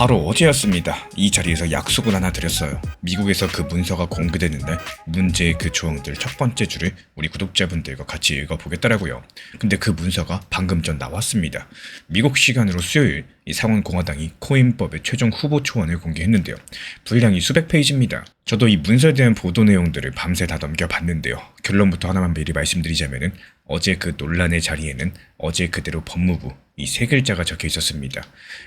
바로 어제였습니다. 이 자리에서 약속을 하나 드렸어요. 미국에서 그 문서가 공개되는 날 문제의 그 조항들 첫 번째 줄을 우리 구독자분들과 같이 읽어보겠다라고요. 근데 그 문서가 방금 전 나왔습니다. 미국 시간으로 수요일 이 상원공화당이 코인법의 최종 후보 초안을 공개했는데요. 분량이 수백 페이지입니다. 저도 이 문서에 대한 보도 내용들을 밤새 다 넘겨봤는데요. 결론부터 하나만 미리 말씀드리자면은 어제 그 논란의 자리에는 어제 그대로 법무부 이 세 글자가 적혀 있었습니다.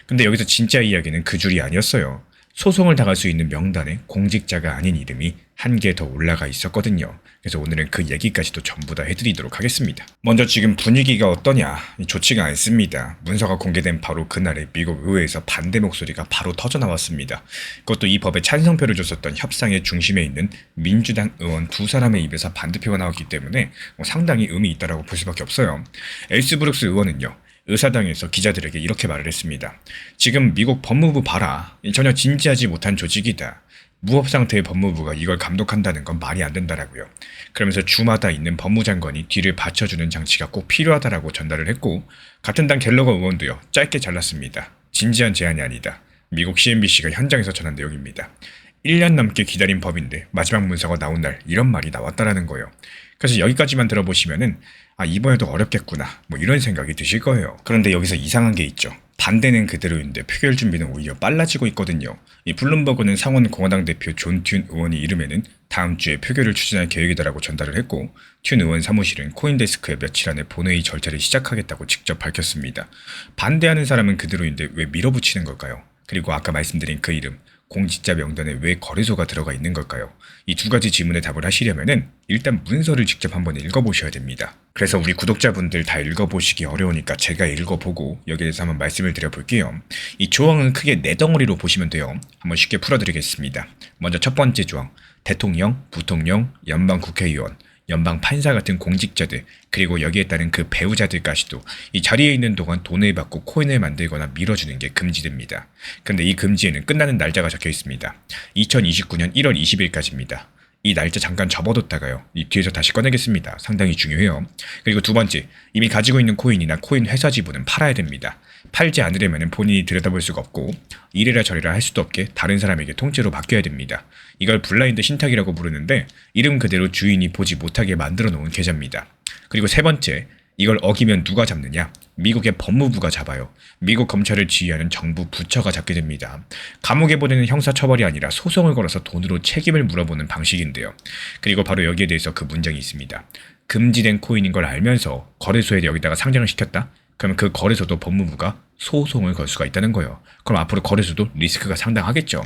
근데 여기서 진짜 이야기는 그 줄이 아니었어요. 소송을 당할 수 있는 명단에 공직자가 아닌 이름이 한 개 더 올라가 있었거든요. 그래서 오늘은 그 얘기까지도 전부 다 해드리도록 하겠습니다. 먼저 지금 분위기가 어떠냐? 좋지가 않습니다. 문서가 공개된 바로 그날에 미국 의회에서 반대 목소리가 바로 터져나왔습니다. 그것도 이 법에 찬성표를 줬었던 협상의 중심에 있는 민주당 의원 두 사람의 입에서 반대표가 나왔기 때문에 상당히 의미 있다라고 볼 수밖에 없어요. 엘스 브룩스 의원은요. 의사당에서 기자들에게 이렇게 말을 했습니다. 지금 미국 법무부 봐라. 전혀 진지하지 못한 조직이다. 무업 상태의 법무부가 이걸 감독한다는 건 말이 안 된다라고요. 그러면서 주마다 있는 법무장관이 뒤를 받쳐주는 장치가 꼭 필요하다라고 전달을 했고 같은 당 갤러거 의원도요. 짧게 잘랐습니다. 진지한 제안이 아니다. 미국 CNBC가 현장에서 전한 내용입니다. 1년 넘게 기다린 법인데 마지막 문서가 나온 날 이런 말이 나왔다라는 거예요. 그래서 여기까지만 들어보시면은 이번에도 어렵겠구나 이런 생각이 드실 거예요. 그런데 여기서 이상한 게 있죠. 반대는 그대로인데 표결 준비는 오히려 빨라지고 있거든요. 이 블룸버그는 상원 공화당 대표 존 튠 의원이 이르면은 다음 주에 표결을 추진할 계획이다라고 전달을 했고 튠 의원 사무실은 코인데스크에 며칠 안에 본회의 절차를 시작하겠다고 직접 밝혔습니다. 반대하는 사람은 그대로인데 왜 밀어붙이는 걸까요? 그리고 아까 말씀드린 그 이름 공직자 명단에 왜 거래소가 들어가 있는 걸까요? 이 두 가지 질문에 답을 하시려면은 일단 문서를 직접 한번 읽어보셔야 됩니다. 그래서 우리 구독자분들 다 읽어보시기 어려우니까 제가 읽어보고 여기에 대해서 한번 말씀을 드려볼게요. 이 조항은 크게 네 덩어리로 보시면 돼요. 한번 쉽게 풀어드리겠습니다. 먼저 첫 번째 조항, 대통령, 부통령, 연방 국회의원, 연방 판사 같은 공직자들 그리고 여기에 따른 그 배우자들까지도 이 자리에 있는 동안 돈을 받고 코인을 만들거나 밀어주는 게 금지됩니다. 근데 이 금지에는 끝나는 날짜가 적혀 있습니다. 2029년 1월 20일까지입니다. 이 날짜 잠깐 접어뒀다가요. 이 뒤에서 다시 꺼내겠습니다. 상당히 중요해요. 그리고 두 번째, 이미 가지고 있는 코인이나 코인 회사 지분은 팔아야 됩니다. 팔지 않으려면 본인이 들여다볼 수가 없고 이래라 저래라 할 수도 없게 다른 사람에게 통째로 맡겨야 됩니다. 이걸 블라인드 신탁이라고 부르는데 이름 그대로 주인이 보지 못하게 만들어 놓은 계좌입니다. 그리고 세 번째, 이걸 어기면 누가 잡느냐? 미국의 법무부가 잡아요. 미국 검찰을 지휘하는 정부 부처가 잡게 됩니다. 감옥에 보내는 형사처벌이 아니라 소송을 걸어서 돈으로 책임을 물어보는 방식인데요. 그리고 바로 여기에 대해서 그 문장이 있습니다. 금지된 코인인 걸 알면서 거래소에 여기다가 상장을 시켰다? 그러면 그 거래소도 법무부가 소송을 걸 수가 있다는 거예요. 그럼 앞으로 거래소도 리스크가 상당하겠죠.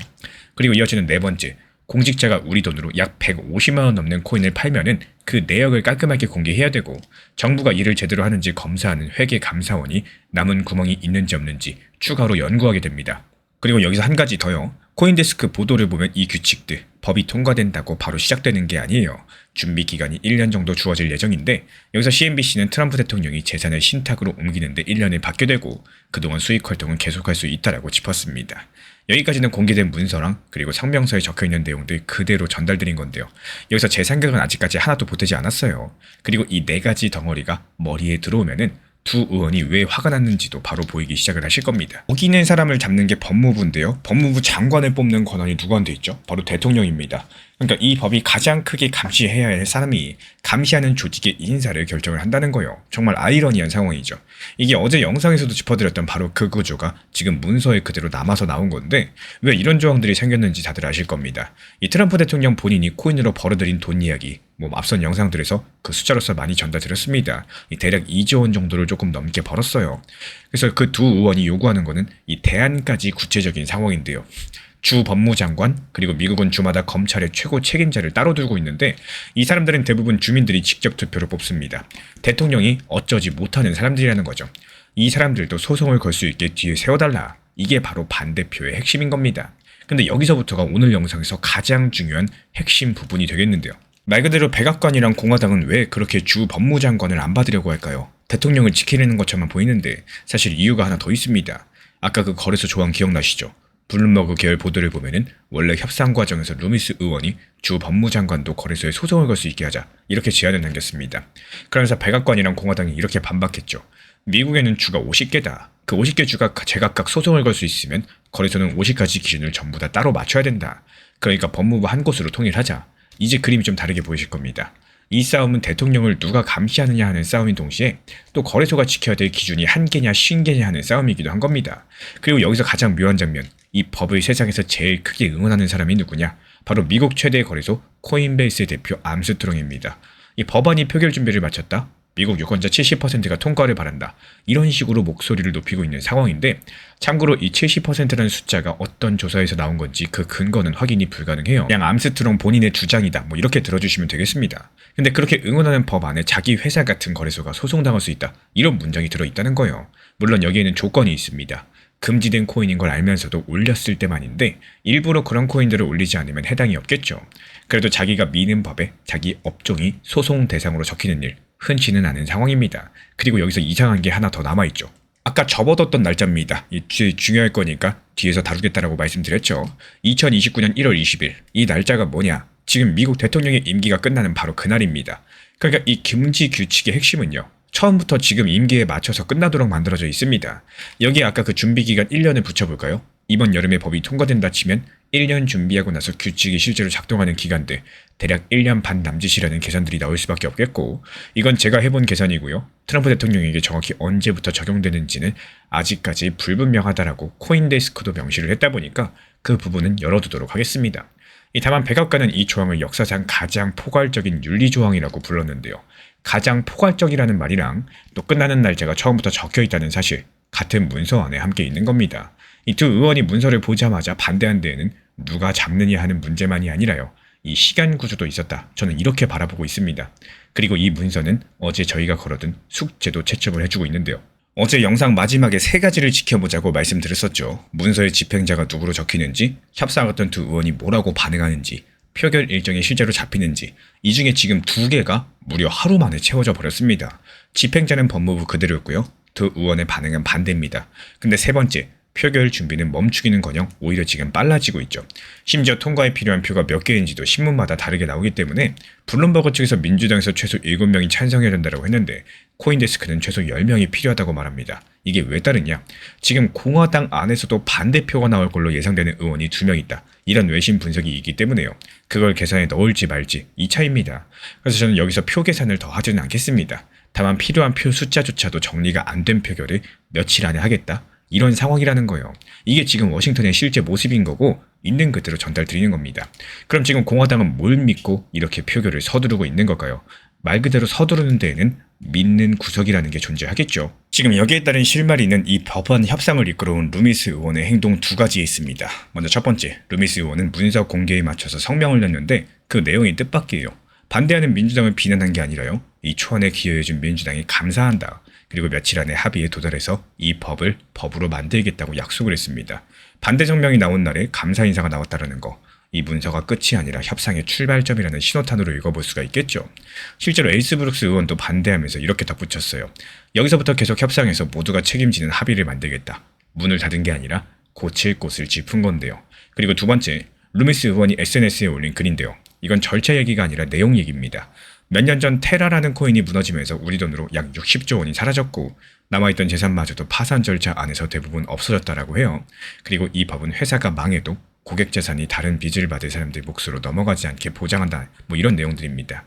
그리고 이어지는 네 번째, 공직자가 우리 돈으로 약 150만 원 넘는 코인을 팔면은 그 내역을 깔끔하게 공개해야 되고 정부가 일을 제대로 하는지 검사하는 회계감사원이 남은 구멍이 있는지 없는지 추가로 연구하게 됩니다. 그리고 여기서 한 가지 더요. 코인데스크 보도를 보면 이 규칙들, 법이 통과된다고 바로 시작되는 게 아니에요. 준비 기간이 1년 정도 주어질 예정인데 여기서 CNBC는 트럼프 대통령이 재산을 신탁으로 옮기는데 1년을 받게 되고 그동안 수익 활동은 계속할 수 있다라고 짚었습니다. 여기까지는 공개된 문서랑 그리고 상명서에 적혀있는 내용들 그대로 전달드린 건데요. 여기서 제 생각은 아직까지 하나도 보태지 않았어요. 그리고 이 네 가지 덩어리가 머리에 들어오면은 두 의원이 왜 화가 났는지도 바로 보이기 시작을 하실 겁니다. 어기는 사람을 잡는 게 법무부인데요. 법무부 장관을 뽑는 권한이 누구한테 있죠? 바로 대통령입니다. 그러니까 이 법이 가장 크게 감시해야 할 사람이 감시하는 조직의 인사를 결정을 한다는 거예요. 정말 아이러니한 상황이죠. 이게 어제 영상에서도 짚어드렸던 바로 그 구조가 지금 문서에 그대로 남아서 나온 건데 왜 이런 조항들이 생겼는지 다들 아실 겁니다. 이 트럼프 대통령 본인이 코인으로 벌어들인 돈 이야기 앞선 영상들에서 그 숫자로서 많이 전달드렸습니다. 대략 2조 원 정도를 조금 넘게 벌었어요. 그래서 그 두 의원이 요구하는 거는 이 대안까지 구체적인 상황인데요. 주 법무장관 그리고 미국은 주마다 검찰의 최고 책임자를 따로 두고 있는데 이 사람들은 대부분 주민들이 직접 투표로 뽑습니다. 대통령이 어쩌지 못하는 사람들이라는 거죠. 이 사람들도 소송을 걸 수 있게 뒤에 세워달라. 이게 바로 반대표의 핵심인 겁니다. 근데 여기서부터가 오늘 영상에서 가장 중요한 핵심 부분이 되겠는데요. 말 그대로 백악관이랑 공화당은 왜 그렇게 주 법무장관을 안 받으려고 할까요? 대통령을 지키려는 것처럼 보이는데 사실 이유가 하나 더 있습니다. 아까 그 거래소 조항 기억나시죠? 블룸버그 계열 보도를 보면은 원래 협상 과정에서 루미스 의원이 주 법무장관도 거래소에 소송을 걸 수 있게 하자 이렇게 제안을 남겼습니다. 그러면서 백악관이랑 공화당이 이렇게 반박했죠. 미국에는 주가 50개다. 그 50개 주가 제각각 소송을 걸 수 있으면 거래소는 50가지 기준을 전부 다 따로 맞춰야 된다. 그러니까 법무부 한 곳으로 통일하자. 이제 그림이 좀 다르게 보이실 겁니다. 이 싸움은 대통령을 누가 감시하느냐 하는 싸움인 동시에 또 거래소가 지켜야 될 기준이 한 개냐 50개냐 하는 싸움이기도 한 겁니다. 그리고 여기서 가장 묘한 장면, 이 법을 세상에서 제일 크게 응원하는 사람이 누구냐? 바로 미국 최대 거래소 코인베이스의 대표 암스트롱입니다. 이 법안이 표결 준비를 마쳤다. 미국 유권자 70%가 통과를 바란다. 이런 식으로 목소리를 높이고 있는 상황인데, 참고로 이 70%라는 숫자가 어떤 조사에서 나온 건지 그 근거는 확인이 불가능해요. 그냥 암스트롱 본인의 주장이다, 뭐 이렇게 들어주시면 되겠습니다. 근데 그렇게 응원하는 법 안에 자기 회사 같은 거래소가 소송당할 수 있다, 이런 문장이 들어있다는 거예요. 물론 여기에는 조건이 있습니다. 금지된 코인인 걸 알면서도 올렸을 때만인데 일부러 그런 코인들을 올리지 않으면 해당이 없겠죠. 그래도 자기가 미는 법에 자기 업종이 소송 대상으로 적히는 일 흔치는 않은 상황입니다. 그리고 여기서 이상한 게 하나 더 남아있죠. 아까 접어뒀던 날짜입니다. 이 중요할 거니까 뒤에서 다루겠다라고 말씀드렸죠. 2029년 1월 20일. 이 날짜가 뭐냐? 지금 미국 대통령의 임기가 끝나는 바로 그날입니다. 그러니까 이 금지 규칙의 핵심은요, 처음부터 지금 임기에 맞춰서 끝나도록 만들어져 있습니다. 여기에 아까 그 준비기간 1년을 붙여볼까요? 이번 여름에 법이 통과된다 치면 1년 준비하고 나서 규칙이 실제로 작동하는 기간들, 대략 1년 반 남짓이라는 계산들이 나올 수밖에 없겠고, 이건 제가 해본 계산이고요. 트럼프 대통령에게 정확히 언제부터 적용되는지는 아직까지 불분명하다라고 코인데스크도 명시를 했다 보니까 그 부분은 열어두도록 하겠습니다. 다만 백악관은 이 조항을 역사상 가장 포괄적인 윤리조항이라고 불렀는데요. 가장 포괄적이라는 말이랑 또 끝나는 날짜가 처음부터 적혀있다는 사실, 같은 문서 안에 함께 있는 겁니다. 이 두 의원이 문서를 보자마자 반대한 데에는 누가 잡느냐 하는 문제만이 아니라요, 이 시간 구조도 있었다. 저는 이렇게 바라보고 있습니다. 그리고 이 문서는 어제 저희가 걸어둔 숙제도 채점을 해주고 있는데요. 어제 영상 마지막에 3가지를 지켜보자고 말씀드렸었죠. 문서의 집행자가 누구로 적히는지, 협상했던 두 의원이 뭐라고 반응하는지, 표결 일정이 실제로 잡히는지. 이 중에 지금 2개가 무려 하루 만에 채워져 버렸습니다. 집행자는 법무부 그대로였고요. 두 의원의 반응은 반대입니다. 근데 3번째, 표결 준비는 멈추기는커녕 오히려 지금 빨라지고 있죠. 심지어 통과에 필요한 표가 몇 개인지도 신문마다 다르게 나오기 때문에 블룸버그 측에서 민주당에서 최소 7명이 찬성해야 된다고 했는데 코인데스크는 최소 10명이 필요하다고 말합니다. 이게 왜 따르냐? 지금 공화당 안에서도 반대표가 나올 걸로 예상되는 의원이 2명 있다. 이런 외신 분석이 있기 때문에요. 그걸 계산에 넣을지 말지 이 차이입니다. 그래서 저는 여기서 표 계산을 더 하지는 않겠습니다. 다만 필요한 표 숫자조차도 정리가 안 된 표결을 며칠 안에 하겠다, 이런 상황이라는 거예요. 이게 지금 워싱턴의 실제 모습인 거고 있는 그대로 전달드리는 겁니다. 그럼 지금 공화당은 뭘 믿고 이렇게 표결을 서두르고 있는 걸까요? 말 그대로 서두르는 데에는 믿는 구석이라는 게 존재하겠죠. 지금 여기에 따른 실마리 있는 이 법안 협상을 이끌어온 루미스 의원의 행동 2가지에 있습니다. 먼저 첫 번째, 루미스 의원은 문서 공개에 맞춰서 성명을 냈는데 그 내용이 뜻밖이에요. 반대하는 민주당을 비난한 게 아니라요, 이 초안에 기여해준 민주당이 감사한다. 그리고 며칠 안에 합의에 도달해서 이 법을 법으로 만들겠다고 약속을 했습니다. 반대 성명이 나온 날에 감사 인사가 나왔다는 거, 이 문서가 끝이 아니라 협상의 출발점이라는 신호탄으로 읽어볼 수가 있겠죠. 실제로 에이스 브룩스 의원도 반대하면서 이렇게 덧붙였어요. 여기서부터 계속 협상해서 모두가 책임지는 합의를 만들겠다. 문을 닫은 게 아니라 고칠 곳을 짚은 건데요. 그리고 2번째, 루미스 의원이 SNS에 올린 글인데요. 이건 절차 얘기가 아니라 내용 얘기입니다. 몇 년 전 테라라는 코인이 무너지면서 우리 돈으로 약 60조 원이 사라졌고 남아있던 재산마저도 파산 절차 안에서 대부분 없어졌다라고 해요. 그리고 이 법은 회사가 망해도 고객 재산이 다른 빚을 받을 사람들 몫으로 넘어가지 않게 보장한다, 뭐 이런 내용들입니다.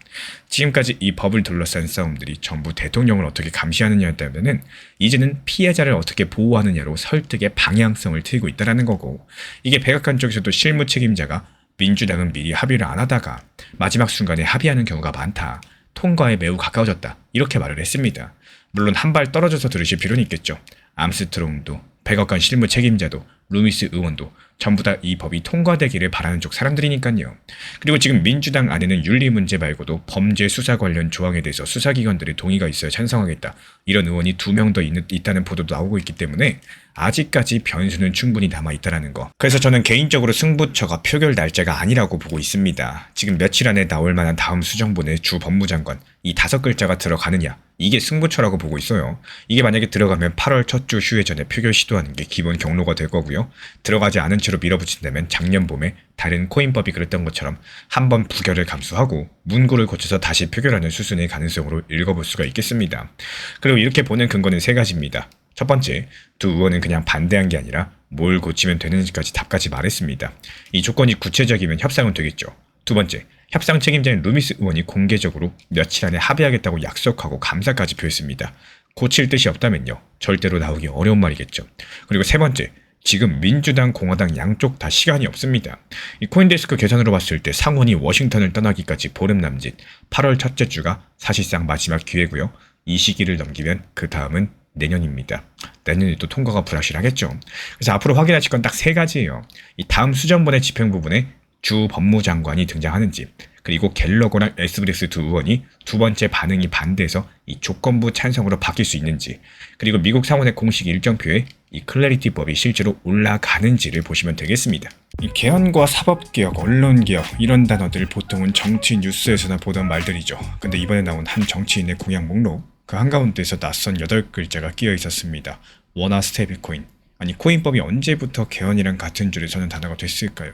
지금까지 이 법을 둘러싼 싸움들이 전부 대통령을 어떻게 감시하느냐였다면은 이제는 피해자를 어떻게 보호하느냐로 설득의 방향성을 틀고 있다는 거고, 이게 백악관 쪽에서도 실무 책임자가 민주당은 미리 합의를 안 하다가 마지막 순간에 합의하는 경우가 많다, 통과에 매우 가까워졌다, 이렇게 말을 했습니다. 물론 한 발 떨어져서 들으실 필요는 있겠죠. 암스트롱도, 백악관 실무 책임자도, 루미스 의원도 전부 다 이 법이 통과되기를 바라는 쪽 사람들이니까요. 그리고 지금 민주당 안에는 윤리 문제 말고도 범죄 수사 관련 조항에 대해서 수사기관들의 동의가 있어야 찬성하겠다, 이런 의원이 2명 더 있다는 보도도 나오고 있기 때문에 아직까지 변수는 충분히 남아있다는 거. 그래서 저는 개인적으로 승부처가 표결 날짜가 아니라고 보고 있습니다. 지금 며칠 안에 나올 만한 다음 수정본의 주 법무장관, 이 5글자가 들어가느냐, 이게 승부처라고 보고 있어요. 이게 만약에 들어가면 8월 첫 주 휴회 전에 표결 시도하는 게 기본 경로가 될 거고요. 들어가지 않은 채로 밀어붙인다면 작년 봄에 다른 코인법이 그랬던 것처럼 한번 부결을 감수하고 문구를 고쳐서 다시 표결하는 수순의 가능성으로 읽어볼 수가 있겠습니다. 그리고 이렇게 보는 근거는 3가지입니다. 첫 번째, 두 의원은 그냥 반대한 게 아니라 뭘 고치면 되는지까지 답까지 말했습니다. 이 조건이 구체적이면 협상은 되겠죠. 두 번째, 협상 책임자인 루미스 의원이 공개적으로 며칠 안에 합의하겠다고 약속하고 감사까지 표했습니다. 고칠 뜻이 없다면요, 절대로 나오기 어려운 말이겠죠. 그리고 세 번째, 지금 민주당, 공화당 양쪽 다 시간이 없습니다. 이 코인데스크 계산으로 봤을 때 상원이 워싱턴을 떠나기까지 보름 남짓 8월 첫째 주가 사실상 마지막 기회고요. 이 시기를 넘기면 그 다음은 내년입니다. 내년에도 통과가 불확실하겠죠. 그래서 앞으로 확인하실 건 딱 세 가지예요. 이 다음 수정본의 집행 부분에 주 법무장관이 등장하는지, 그리고 갤러거랑 에스브레스 두 의원이 두 번째 반응이 반대해서 이 조건부 찬성으로 바뀔 수 있는지, 그리고 미국 상원의 공식 일정표에 이 클래리티 법이 실제로 올라가는지를 보시면 되겠습니다. 이 개헌과 사법개혁, 언론개혁 이런 단어들 보통은 정치 뉴스에서나 보던 말들이죠. 근데 이번에 나온 한 정치인의 공약 목록, 그 한가운데서 낯선 8글자가 끼어 있었습니다. 원화 스테이블코인. 아니, 코인법이 언제부터 개헌이랑 같은 줄을 서는 단어가 됐을까요?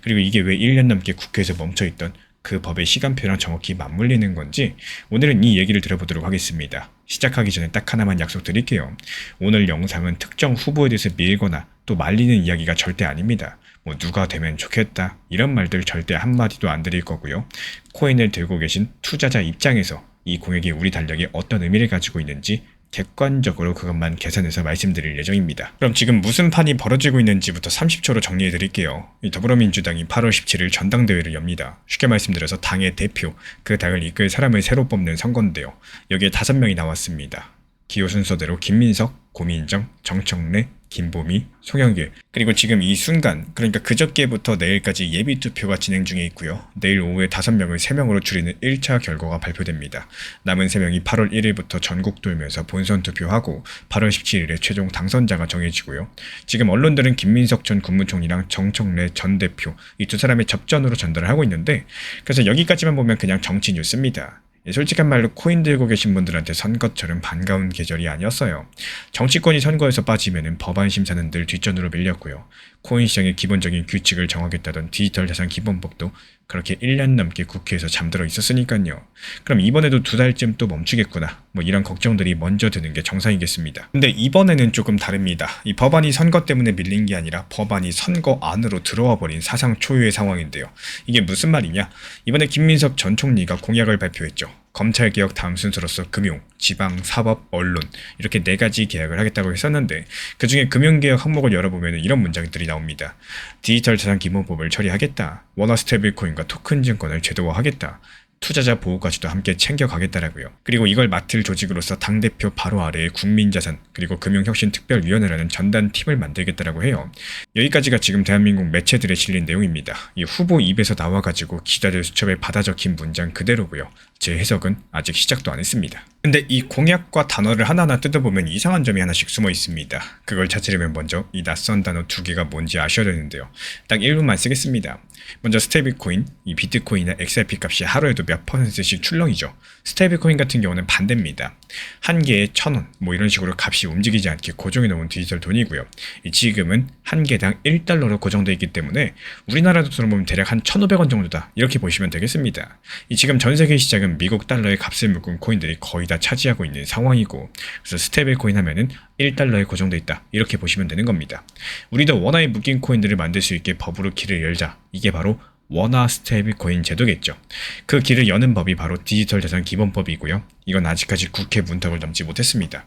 그리고 이게 왜 1년 넘게 국회에서 멈춰있던 그 법의 시간표랑 정확히 맞물리는 건지 오늘은 이 얘기를 들어보도록 하겠습니다. 시작하기 전에 딱 하나만 약속드릴게요. 오늘 영상은 특정 후보에 대해서 밀거나 또 말리는 이야기가 절대 아닙니다. 뭐 누가 되면 좋겠다 이런 말들 절대 한마디도 안 드릴 거고요. 코인을 들고 계신 투자자 입장에서 이 공약이 우리 달력에 어떤 의미를 가지고 있는지 객관적으로 그것만 계산해서 말씀드릴 예정입니다. 그럼 지금 무슨 판이 벌어지고 있는지부터 30초로 정리해드릴게요. 이 더불어민주당이 8월 17일 전당대회를 엽니다. 쉽게 말씀드려서 당의 대표, 그 당을 이끌 사람을 새로 뽑는 선거인데요. 여기에 5명이 나왔습니다. 기호 순서대로 김민석, 고민정, 정청래, 김보미, 송영길, 그리고 지금 이 순간, 그러니까 그저께부터 내일까지 예비투표가 진행 중에 있고요. 내일 오후에 5명을 3명으로 줄이는 1차 결과가 발표됩니다. 남은 3명이 8월 1일부터 전국 돌면서 본선 투표하고 8월 17일에 최종 당선자가 정해지고요. 지금 언론들은 김민석 전 국무총리랑 정청래 전 대표 이 두 사람의 접전으로 전달을 하고 있는데, 그래서 여기까지만 보면 그냥 정치 뉴스입니다. 솔직한 말로 코인 들고 계신 분들한테 선거처럼 반가운 계절이 아니었어요. 정치권이 선거에서 빠지면 법안 심사는 늘 뒷전으로 밀렸고요. 코인 시장의 기본적인 규칙을 정하겠다던 디지털 자산 기본법도 그렇게 1년 넘게 국회에서 잠들어 있었으니까요. 그럼 이번에도 2달쯤 또 멈추겠구나, 뭐 이런 걱정들이 먼저 드는 게 정상이겠습니다. 근데 이번에는 조금 다릅니다. 이 법안이 선거 때문에 밀린 게 아니라 법안이 선거 안으로 들어와 버린 사상 초유의 상황인데요. 이게 무슨 말이냐? 이번에 김민석 전 총리가 공약을 발표했죠. 검찰개혁 다음 순서로서 금융, 지방, 사법, 언론 이렇게 4가지 개혁을 하겠다고 했었는데, 그중에 금융개혁 항목을 열어보면 이런 문장들이 나옵니다. 디지털 자산 기본법을 처리하겠다. 원화 스테이블코인과 토큰 증권을 제도화하겠다. 투자자 보호까지도 함께 챙겨가겠다라고요. 그리고 이걸 맡을 조직으로서 당대표 바로 아래에 국민자산 그리고 금융혁신특별위원회라는 전단팀을 만들겠다라고 해요. 여기까지가 지금 대한민국 매체들에 실린 내용입니다. 이 후보 입에서 나와가지고 기자들 수첩에 받아 적힌 문장 그대로고요. 제 해석은 아직 시작도 안 했습니다. 근데 이 공약과 단어를 하나하나 뜯어보면 이상한 점이 하나씩 숨어 있습니다. 그걸 찾으려면 먼저 이 낯선 단어 2개가 뭔지 아셔야 되는데요. 딱 1분만 쓰겠습니다. 먼저 스테이블코인, 이 비트코인이나 XRP 값이 하루에도 몇 %씩 출렁이죠. 스테이블코인 같은 경우는 반대입니다. 한 개에 1,000원, 뭐 이런 식으로 값이 움직이지 않게 고정해 놓은 디지털 돈이고요. 이 지금은 한 개당 1달러로 고정되어 있기 때문에 우리나라 돈으로 보면 대략 한 1,500원 정도다, 이렇게 보시면 되겠습니다. 이 지금 전 세계 시장은 미국 달러의 값을 묶은 코인들이 거의 다 차지하고 있는 상황이고, 그래서 스테이블코인 하면은 1달러에 고정되어 있다, 이렇게 보시면 되는 겁니다. 우리도 원화에 묶인 코인들을 만들 수 있게 법으로 길을 열자, 이게 바로 원화 스테이블코인 제도겠죠. 그 길을 여는 법이 바로 디지털 자산 기본법이고요. 이건 아직까지 국회 문턱을 넘지 못했습니다.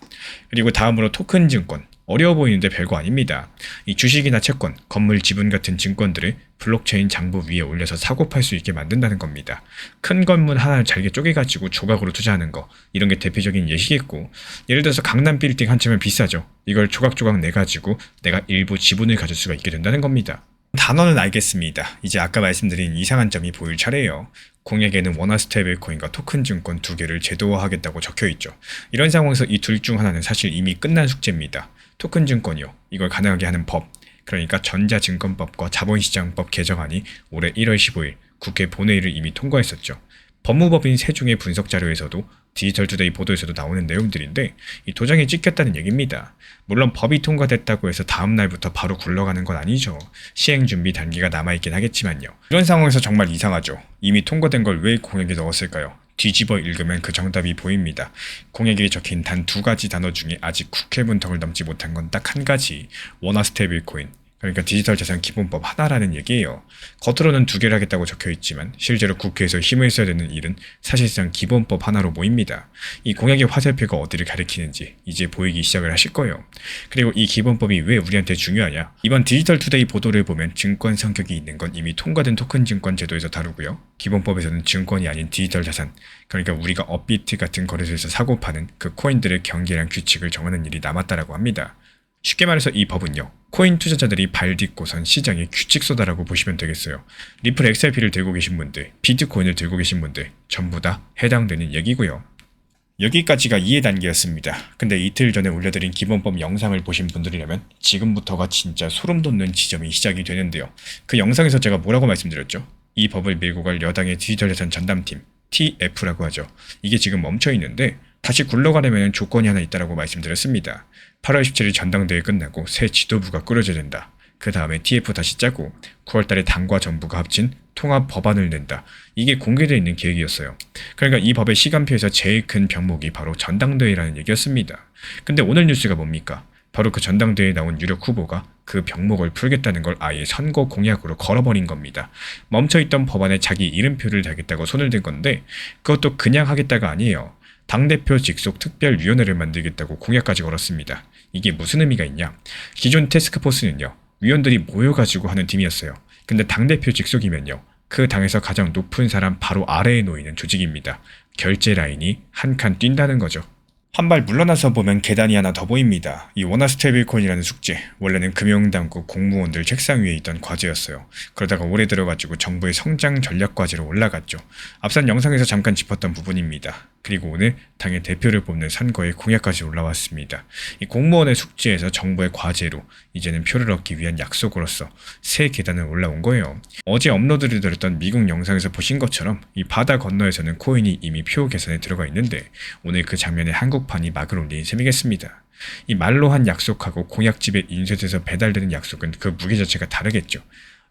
그리고 다음으로 토큰 증권. 어려워 보이는데 별거 아닙니다. 이 주식이나 채권, 건물, 지분 같은 증권들을 블록체인 장부 위에 올려서 사고 팔 수 있게 만든다는 겁니다. 큰 건물 하나를 잘게 쪼개가지고 조각으로 투자하는 거, 이런 게 대표적인 예시겠고, 예를 들어서 강남 빌딩 한 채면 비싸죠. 이걸 조각조각 내가지고 내가 일부 지분을 가질 수가 있게 된다는 겁니다. 단어는 알겠습니다. 이제 아까 말씀드린 이상한 점이 보일 차례예요. 공약에는 원화 스테이블코인과 토큰 증권 2개를 제도화하겠다고 적혀있죠. 이런 상황에서 이 둘 중 하나는 사실 이미 끝난 숙제입니다. 토큰 증권이요. 이걸 가능하게 하는 법, 그러니까 전자증권법과 자본시장법 개정안이 올해 1월 15일 국회 본회의를 이미 통과했었죠. 법무법인 세종의 분석 자료에서도 디지털투데이 보도에서도 나오는 내용들인데, 이 도장이 찍혔다는 얘기입니다. 물론 법이 통과됐다고 해서 다음 날부터 바로 굴러가는 건 아니죠. 시행 준비 단계가 남아있긴 하겠지만요. 이런 상황에서 정말 이상하죠. 이미 통과된 걸 왜 공약에 넣었을까요? 뒤집어 읽으면 그 정답이 보입니다. 공약에 적힌 단 2가지 단어 중에 아직 국회 문턱을 넘지 못한 건 딱 한 가지. 원화 스테이블코인, 그러니까 디지털 자산 기본법 하나라는 얘기예요. 겉으로는 2개를 하겠다고 적혀 있지만 실제로 국회에서 힘을 써야 되는 일은 사실상 기본법 하나로 모입니다. 이 공약의 화살표가 어디를 가리키는지 이제 보이기 시작을 하실 거예요. 그리고 이 기본법이 왜 우리한테 중요하냐? 이번 디지털 투데이 보도를 보면 증권 성격이 있는 건 이미 통과된 토큰 증권 제도에서 다루고요. 기본법에서는 증권이 아닌 디지털 자산, 그러니까 우리가 업비트 같은 거래소에서 사고 파는 그 코인들의 경계랑 규칙을 정하는 일이 남았다라고 합니다. 쉽게 말해서 이 법은요, 코인 투자자들이 발 딛고선 시장의 규칙서다라고 보시면 되겠어요. 리플 XRP를 들고 계신 분들, 비트코인을 들고 계신 분들 전부 다 해당되는 얘기고요. 여기까지가 이해 단계였습니다. 근데 이틀 전에 올려드린 기본법 영상을 보신 분들이라면 지금부터가 진짜 소름 돋는 지점이 시작이 되는데요. 그 영상에서 제가 뭐라고 말씀드렸죠? 이 법을 밀고 갈 여당의 디지털 자산 전담팀, TF라고 하죠. 이게 지금 멈춰 있는데 다시 굴러가려면 조건이 하나 있다라고 말씀드렸습니다. 8월 17일 전당대회 끝나고 새 지도부가 꾸려져야 된다. 그 다음에 TF 다시 짜고 9월달에 당과 정부가 합친 통합 법안을 낸다. 이게 공개되어 있는 계획이었어요. 그러니까 이 법의 시간표에서 제일 큰 병목이 바로 전당대회라는 얘기였습니다. 근데 오늘 뉴스가 뭡니까? 바로 그 전당대회에 나온 유력 후보가 그 병목을 풀겠다는 걸 아예 선거 공약으로 걸어버린 겁니다. 멈춰있던 법안에 자기 이름표를 달겠다고 손을 든 건데 그것도 그냥 하겠다가 아니에요. 당대표 직속 특별위원회를 만들겠다고 공약까지 걸었습니다. 이게 무슨 의미가 있냐? 기존 태스크포스는요, 위원들이 모여가지고 하는 팀이었어요. 근데 당대표 직속이면요, 그 당에서 가장 높은 사람 바로 아래에 놓이는 조직입니다. 결제 라인이 한 칸 뛴다는 거죠. 한 발 물러나서 보면 계단이 하나 더 보입니다. 이 원화 스테이블코인이라는 숙제, 원래는 금융당국 공무원들 책상 위에 있던 과제였어요. 그러다가 올해 들어가지고 정부의 성장 전략 과제로 올라갔죠. 앞선 영상에서 잠깐 짚었던 부분입니다. 그리고 오늘 당의 대표를 뽑는 선거에 공약까지 올라왔습니다. 이 공무원의 숙제에서 정부의 과제로 이제는 표를 얻기 위한 약속으로서 새 계단을 올라온 거예요. 어제 업로드를 드렸던 미국 영상에서 보신 것처럼 이 바다 건너에서는 코인이 이미 표 계산에 들어가 있는데 오늘 그 장면에 한국판이 막을 올린 셈이겠습니다. 이 말로 한 약속하고 공약집에 인쇄돼서 배달되는 약속은 그 무게 자체가 다르겠죠.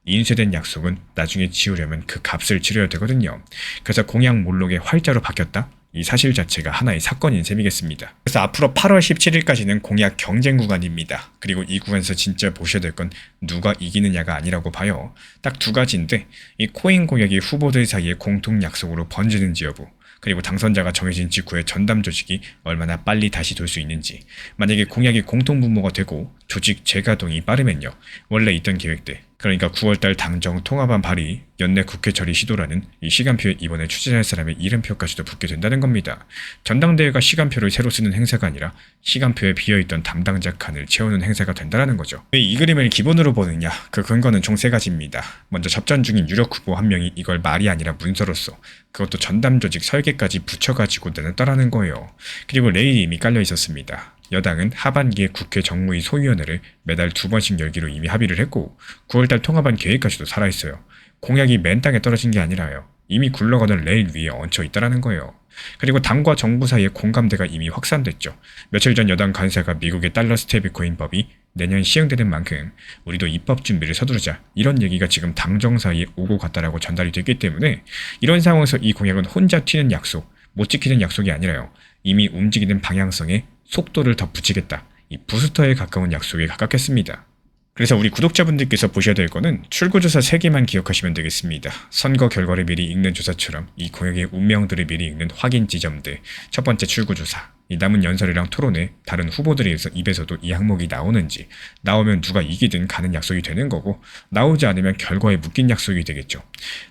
인쇄된 약속은 나중에 지우려면 그 값을 치러야 되거든요. 그래서 공약 목록에 활자로 바뀌었다? 이 사실 자체가 하나의 사건인 셈이겠습니다. 그래서 앞으로 8월 17일까지는 공약 경쟁 구간입니다. 그리고 이 구간에서 진짜 보셔야 될 건 누가 이기느냐가 아니라고 봐요. 딱 2가지인데 이 코인 공약이 후보들 사이에 공통 약속으로 번지는지 여부, 그리고 당선자가 정해진 직후에 전담 조직이 얼마나 빨리 다시 돌 수 있는지. 만약에 공약이 공통분모가 되고 조직 재가동이 빠르면요, 원래 있던 계획대, 그러니까 9월달 당정 통합안 발의, 연내 국회 처리 시도라는 이 시간표에 이번에 추진할 사람의 이름표까지도 붙게 된다는 겁니다. 전당대회가 시간표를 새로 쓰는 행사가 아니라 시간표에 비어있던 담당자 칸을 채우는 행사가 된다는 거죠. 왜 이 그림을 기본으로 보느냐? 그 근거는 총 3가지입니다. 먼저 접전 중인 유력 후보 한 명이 이걸 말이 아니라 문서로써, 그것도 전담 조직 설계까지 붙여가지고 내놨다라는 거예요. 그리고 레일이 이미 깔려 있었습니다. 여당은 하반기에 국회 정무위 소위원회를 매달 2번씩 열기로 이미 합의를 했고 9월달 통합안 계획까지도 살아있어요. 공약이 맨 땅에 떨어진 게 아니라요, 이미 굴러가는 레일 위에 얹혀 있다라는 거예요. 그리고 당과 정부 사이의 공감대가 이미 확산됐죠. 며칠 전 여당 간사가 미국의 달러 스테이블코인 법이 내년 시행되는 만큼 우리도 입법 준비를 서두르자, 이런 얘기가 지금 당정 사이에 오고 갔다라고 전달이 됐기 때문에 이런 상황에서 이 공약은 혼자 튀는 약속, 못 지키는 약속이 아니라요, 이미 움직이는 방향성에 속도를 더 붙이겠다, 이 부스터에 가까운 약속에 가깝겠습니다. 그래서 우리 구독자분들께서 보셔야 될 거는 출구조사 3개만 기억하시면 되겠습니다. 선거 결과를 미리 읽는 조사처럼 이 공약의 운명들을 미리 읽는 확인 지점들. 첫 번째 출구조사, 이 남은 연설이랑 토론회, 다른 후보들의 입에서도 이 항목이 나오는지, 나오면 누가 이기든 가는 약속이 되는 거고, 나오지 않으면 결과에 묶인 약속이 되겠죠.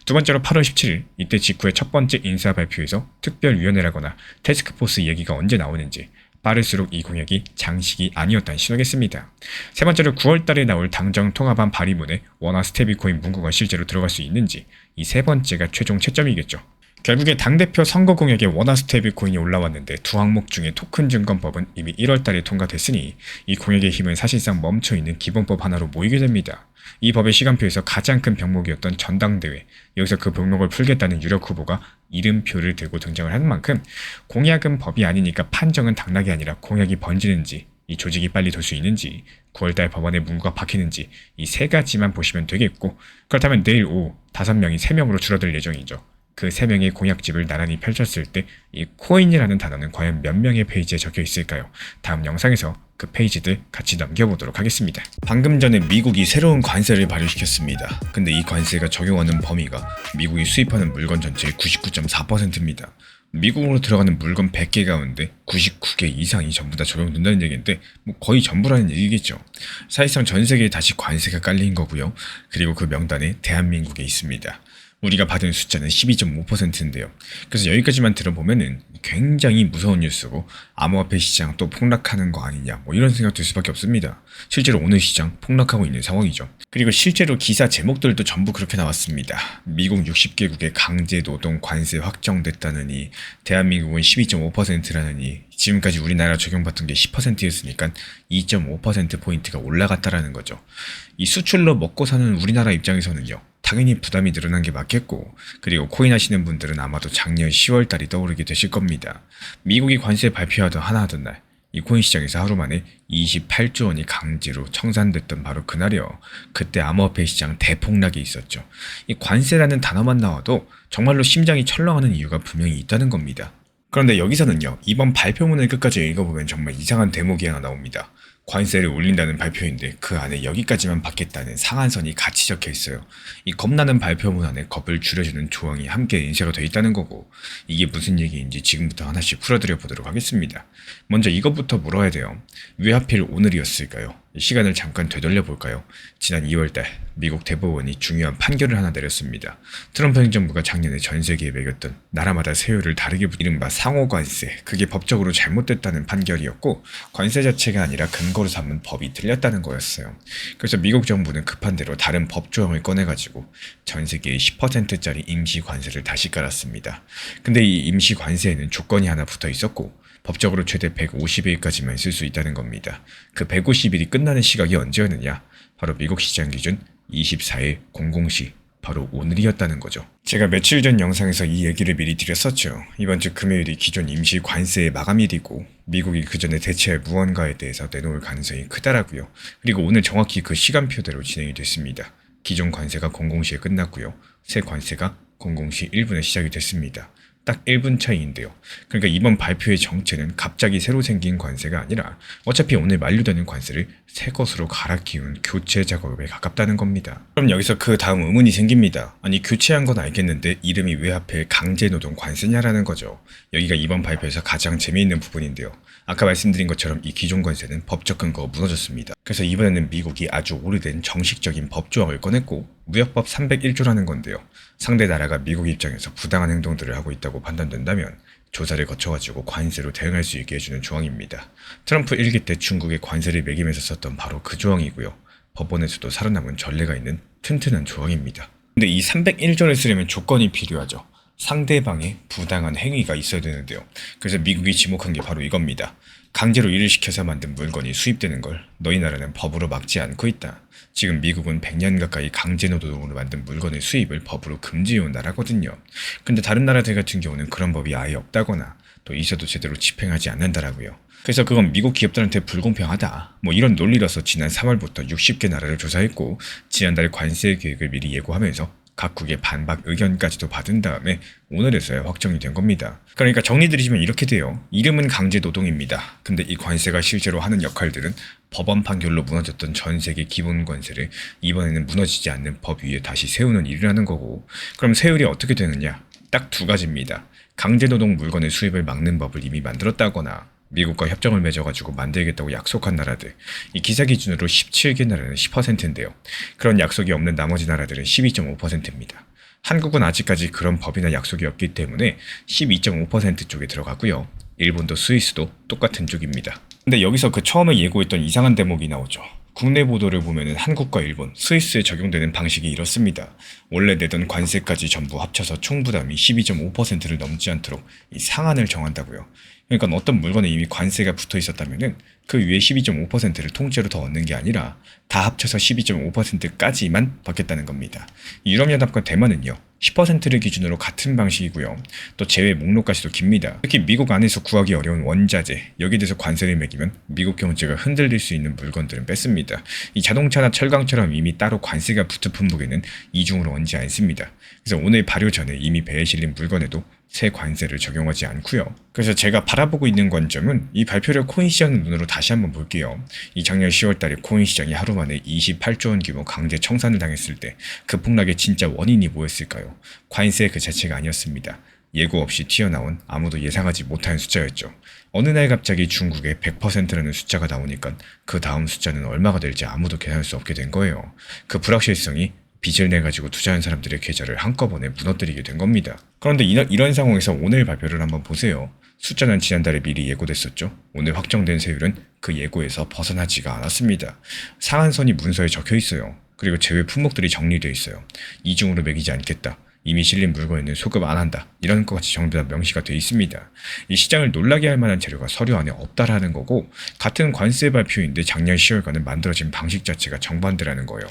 두 번째로 8월 17일, 이때 직후에 첫 번째 인사 발표에서 특별위원회라거나 태스크포스 얘기가 언제 나오는지, 빠를수록 이 공약이 장식이 아니었다는 신호겠습니다. 세 번째로 9월달에 나올 당정 통합안 발의문에 원화 스테이블코인 문구가 실제로 들어갈 수 있는지, 이 3번째가 최종 채점이겠죠. 결국에 당대표 선거 공약에 원화 스테이블코인이 올라왔는데 2항목 중에 토큰 증권법은 이미 1월달에 통과됐으니 이 공약의 힘은 사실상 멈춰있는 기본법 하나로 모이게 됩니다. 이 법의 시간표에서 가장 큰 병목이었던 전당대회, 여기서 그 병목을 풀겠다는 유력 후보가 이름표를 들고 등장을 한 만큼 공약은 법이 아니니까 판정은 당락이 아니라 공약이 번지는지, 이 조직이 빨리 돌 수 있는지, 9월달 법안에 문구가 박히는지, 이 3가지만 보시면 되겠고, 그렇다면 내일 오후 5명이 3명으로 줄어들 예정이죠. 그 3명의 공약집을 나란히 펼쳤을 때 이 코인이라는 단어는 과연 몇 명의 페이지에 적혀 있을까요? 다음 영상에서 그 페이지들 같이 넘겨보도록 하겠습니다. 방금 전에 미국이 새로운 관세를 발효시켰습니다. 근데 이 관세가 적용하는 범위가 미국이 수입하는 물건 전체의 99.4%입니다. 미국으로 들어가는 물건 100개 가운데 99개 이상이 전부 다 적용된다는 얘기인데 거의 전부라는 얘기겠죠. 사실상 전 세계에 다시 관세가 깔린 거고요. 그리고 그 명단에 대한민국에 있습니다. 우리가 받은 숫자는 12.5%인데요. 그래서 여기까지만 들어보면은 굉장히 무서운 뉴스고 암호화폐 시장 또 폭락하는 거 아니냐 이런 생각 들 수밖에 없습니다. 실제로 오늘 시장 폭락하고 있는 상황이죠. 그리고 실제로 기사 제목들도 전부 그렇게 나왔습니다. 미국 60개국의 강제 노동 관세 확정됐다느니 대한민국은 12.5%라느니 지금까지 우리나라 적용받던 게 10%였으니까 2.5%포인트가 올라갔다라는 거죠. 이 수출로 먹고 사는 우리나라 입장에서는요. 당연히 부담이 늘어난 게 맞겠고 그리고 코인 하시는 분들은 아마도 작년 10월달이 떠오르게 되실 겁니다. 미국이 관세 발표하던 하던 날 이 코인 시장에서 하루 만에 28조 원이 강제로 청산됐던 바로 그날이요. 그때 암호화폐 시장 대폭락이 있었죠. 이 관세라는 단어만 나와도 정말로 심장이 철렁하는 이유가 분명히 있다는 겁니다. 그런데 여기서는요. 이번 발표문을 끝까지 읽어보면 정말 이상한 대목이 하나 나옵니다. 관세를 올린다는 발표인데 그 안에 여기까지만 받겠다는 상한선이 같이 적혀 있어요. 이 겁나는 발표문 안에 겁을 줄여주는 조항이 함께 인쇄가 되어 있다는 거고 이게 무슨 얘기인지 지금부터 하나씩 풀어드려 보도록 하겠습니다. 먼저 이것부터 물어야 돼요. 왜 하필 오늘이었을까요? 시간을 잠깐 되돌려 볼까요? 지난 2월달 미국 대법원이 중요한 판결을 하나 내렸습니다. 트럼프 행정부가 작년에 전 세계에 매겼던 나라마다 세율을 다르게 이른바 상호관세, 그게 법적으로 잘못됐다는 판결이었고 관세 자체가 아니라 근거로 삼은 법이 틀렸다는 거였어요. 그래서 미국 정부는 급한 대로 다른 법 조항을 꺼내가지고 전 세계에 10%짜리 임시 관세를 다시 깔았습니다. 근데 이 임시 관세에는 조건이 하나 붙어 있었고 법적으로 최대 150일까지만 쓸 수 있다는 겁니다. 그 150일이 끝나는 시각이 언제였느냐? 바로 미국 시장 기준 24일 00시, 바로 오늘이었다는 거죠. 제가 며칠 전 영상에서 이 얘기를 미리 드렸었죠. 이번 주 금요일이 기존 임시 관세의 마감일이고 미국이 그 전에 대체할 무언가에 대해서 내놓을 가능성이 크다라고요. 그리고 오늘 정확히 그 시간표대로 진행이 됐습니다. 기존 관세가 00시에 끝났고요. 새 관세가 00시 1분에 시작이 됐습니다. 딱 1분 차이인데요. 그러니까 이번 발표의 정체는 갑자기 새로 생긴 관세가 아니라 어차피 오늘 만료되는 관세를 새 것으로 갈아 끼운 교체 작업에 가깝다는 겁니다. 그럼 여기서 그 다음 의문이 생깁니다. 아니 교체한 건 알겠는데 이름이 왜 하필 강제노동 관세냐라는 거죠. 여기가 이번 발표에서 가장 재미있는 부분인데요. 아까 말씀드린 것처럼 이 기존 관세는 법적 근거가 무너졌습니다. 그래서 이번에는 미국이 아주 오래된 정식적인 법조항을 꺼냈고 무역법 301조라는 건데요. 상대 나라가 미국 입장에서 부당한 행동들을 하고 있다고 판단된다면 조사를 거쳐가지고 관세로 대응할 수 있게 해주는 조항입니다. 트럼프 1기 때 중국에 관세를 매기면서 썼던 바로 그 조항이고요. 법원에서도 살아남은 전례가 있는 튼튼한 조항입니다. 근데 이 301조를 쓰려면 조건이 필요하죠. 상대방의 부당한 행위가 있어야 되는데요. 그래서 미국이 지목한 게 바로 이겁니다. 강제로 일을 시켜서 만든 물건이 수입되는 걸 너희 나라는 법으로 막지 않고 있다. 지금 미국은 100년 가까이 강제노동으로 만든 물건의 수입을 법으로 금지해온 나라거든요. 근데 다른 나라들 같은 경우는 그런 법이 아예 없다거나 또 있어도 제대로 집행하지 않는다라고요. 그래서 그건 미국 기업들한테 불공평하다. 이런 논리라서 지난 3월부터 60개 나라를 조사했고 지난달 관세 계획을 미리 예고하면서 각국의 반박 의견까지도 받은 다음에 오늘에서야 확정이 된 겁니다. 그러니까 정리드리면 이렇게 돼요. 이름은 강제노동입니다. 근데 이 관세가 실제로 하는 역할들은 법원 판결로 무너졌던 전 세계 기본 관세를 이번에는 무너지지 않는 법 위에 다시 세우는 일을 하는 거고, 그럼 세율이 어떻게 되느냐? 딱 두 가지입니다. 강제노동 물건의 수입을 막는 법을 이미 만들었다거나 미국과 협정을 맺어가지고 만들겠다고 약속한 나라들, 이 기사 기준으로 17개 나라는 10%인데요. 그런 약속이 없는 나머지 나라들은 12.5%입니다. 한국은 아직까지 그런 법이나 약속이 없기 때문에 12.5% 쪽에 들어가고요. 일본도 스위스도 똑같은 쪽입니다. 근데 여기서 그 처음에 예고했던 이상한 대목이 나오죠. 국내 보도를 보면은 한국과 일본, 스위스에 적용되는 방식이 이렇습니다. 원래 내던 관세까지 전부 합쳐서 총 부담이 12.5%를 넘지 않도록 이 상한을 정한다고요. 그러니까 어떤 물건에 이미 관세가 붙어 있었다면은 그 위에 12.5%를 통째로 더 얻는 게 아니라 다 합쳐서 12.5%까지만 받겠다는 겁니다. 유럽연합과 대만은요, 10%를 기준으로 같은 방식이고요. 또 제외 목록까지도 깁니다. 특히 미국 안에서 구하기 어려운 원자재, 여기에 대해서 관세를 매기면 미국 경제가 흔들릴 수 있는 물건들은 뺐습니다. 이 자동차나 철강처럼 이미 따로 관세가 붙은 품목에는 이중으로 얹지 않습니다. 그래서 오늘 발효 전에 이미 배에 실린 물건에도 새 관세를 적용하지 않고요. 그래서 제가 바라보고 있는 관점은 이 발표를 코인 시장 눈으로 다시 한번 볼게요. 이 작년 10월 달에 코인 시장이 하루 만에 28조 원 규모 강제 청산을 당했을 때 그 폭락의 진짜 원인이 뭐였을까요? 관세 그 자체가 아니었습니다. 예고 없이 튀어나온 아무도 예상하지 못한 숫자였죠. 어느 날 갑자기 중국에 100%라는 숫자가 나오니까 그 다음 숫자는 얼마가 될지 아무도 계산할 수 없게 된 거예요. 그 불확실성이 빚을 내가지고 투자한 사람들의 계좌를 한꺼번에 무너뜨리게 된 겁니다. 그런데 이런 상황에서 오늘 발표를 한번 보세요. 숫자는 지난달에 미리 예고됐었죠. 오늘 확정된 세율은 그 예고에서 벗어나지가 않았습니다. 상한선이 문서에 적혀 있어요. 그리고 제외 품목들이 정리되어 있어요. 이중으로 매기지 않겠다. 이미 실린 물건에는 소급 안 한다. 이런 것 같이 전부 다 명시가 되어 있습니다. 이 시장을 놀라게 할 만한 재료가 서류 안에 없다라는 거고, 같은 관세 발표인데 작년 10월과는 만들어진 방식 자체가 정반대라는 거예요.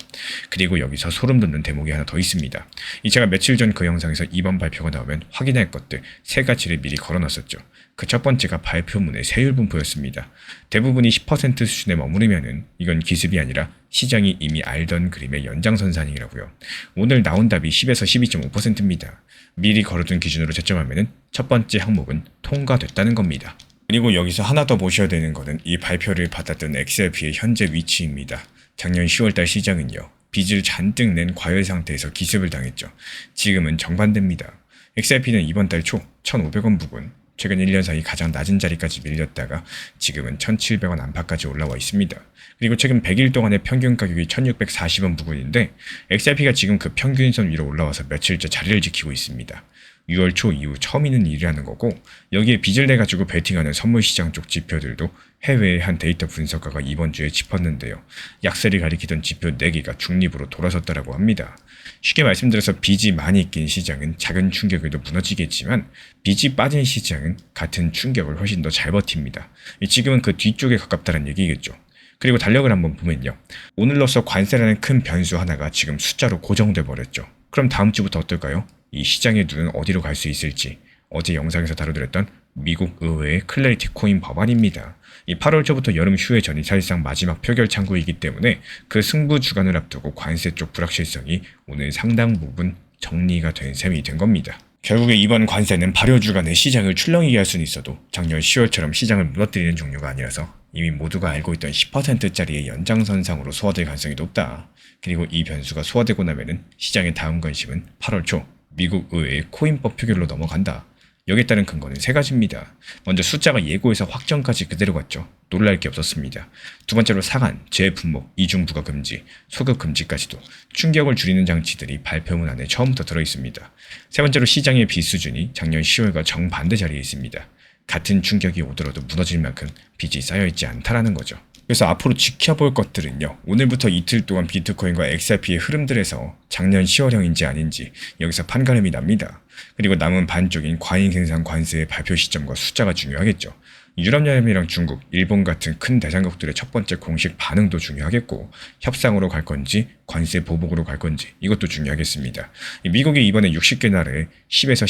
그리고 여기서 소름 돋는 대목이 하나 더 있습니다. 이 제가 며칠 전 그 영상에서 이번 발표가 나오면 확인할 것들 세 가지를 미리 걸어놨었죠. 그 첫 번째가 발표문의 세율 분포였습니다. 대부분이 10% 수준에 머무르면은 이건 기습이 아니라 시장이 이미 알던 그림의 연장선상이라고요. 오늘 나온 답이 10에서 12.5%입니다. 미리 걸어둔 기준으로 채점하면은 첫 번째 항목은 통과됐다는 겁니다. 그리고 여기서 하나 더 보셔야 되는 거는 이 발표를 받았던 XRP의 현재 위치입니다. 작년 10월달 시장은요, 빚을 잔뜩 낸 과열 상태에서 기습을 당했죠. 지금은 정반대입니다. XRP는 이번 달 초 1,500원 부근, 최근 1년 사이 가장 낮은 자리까지 밀렸다가 지금은 1,700원 안팎까지 올라와 있습니다. 그리고 최근 100일 동안의 평균 가격이 1,640원 부근인데 XRP가 지금 그 평균선 위로 올라와서 며칠째 자리를 지키고 있습니다. 6월 초 이후 처음 있는 일이라는 거고, 여기에 빚을 내가지고 베팅하는 선물시장 쪽 지표들도 해외의 한 데이터 분석가가 이번 주에 짚었는데요. 약세를 가리키던 지표 4개가 중립으로 돌아섰다라고 합니다. 쉽게 말씀드려서 빚이 많이 낀 시장은 작은 충격에도 무너지겠지만, 빚이 빠진 시장은 같은 충격을 훨씬 더 잘 버팁니다. 지금은 그 뒤쪽에 가깝다는 얘기겠죠. 그리고 달력을 한번 보면요. 오늘로써 관세라는 큰 변수 하나가 지금 숫자로 고정돼 버렸죠. 그럼 다음 주부터 어떨까요? 이 시장의 눈은 어디로 갈 수 있을지, 어제 영상에서 다뤄드렸던 미국 의회의 클래리티 코인 법안입니다. 이 8월 초부터 여름 휴회 전이 사실상 마지막 표결 창구이기 때문에 그 승부 주간을 앞두고 관세 쪽 불확실성이 오늘 상당 부분 정리가 된 셈이 된 겁니다. 결국에 이번 관세는 발효 주간에 시장을 출렁이게 할 수는 있어도 작년 10월처럼 시장을 무너뜨리는 종류가 아니라서 이미 모두가 알고 있던 10%짜리의 연장선상으로 소화될 가능성이 높다. 그리고 이 변수가 소화되고 나면은 시장의 다음 관심은 8월 초 미국 의회의 코인법 표결로 넘어간다. 여기에 따른 근거는 세 가지입니다. 먼저 숫자가 예고에서 확정까지 그대로 갔죠. 놀랄 게 없었습니다. 두 번째로 상한, 재품목, 이중부가 금지, 소급 금지까지도 충격을 줄이는 장치들이 발표문 안에 처음부터 들어있습니다. 세 번째로 시장의 빚 수준이 작년 10월과 정반대 자리에 있습니다. 같은 충격이 오더라도 무너질 만큼 빚이 쌓여있지 않다라는 거죠. 그래서 앞으로 지켜볼 것들은요, 오늘부터 이틀 동안 비트코인과 XRP의 흐름들에서 작년 10월형인지 아닌지 여기서 판가름이 납니다. 그리고 남은 반쪽인 과잉생산 관세의 발표 시점과 숫자가 중요하겠죠. 유럽연합이랑 중국, 일본 같은 큰 대장국들의 첫 번째 공식 반응도 중요하겠고, 협상으로 갈 건지 관세 보복으로 갈 건지 이것도 중요하겠습니다. 미국이 이번에 60개 나라에 10에서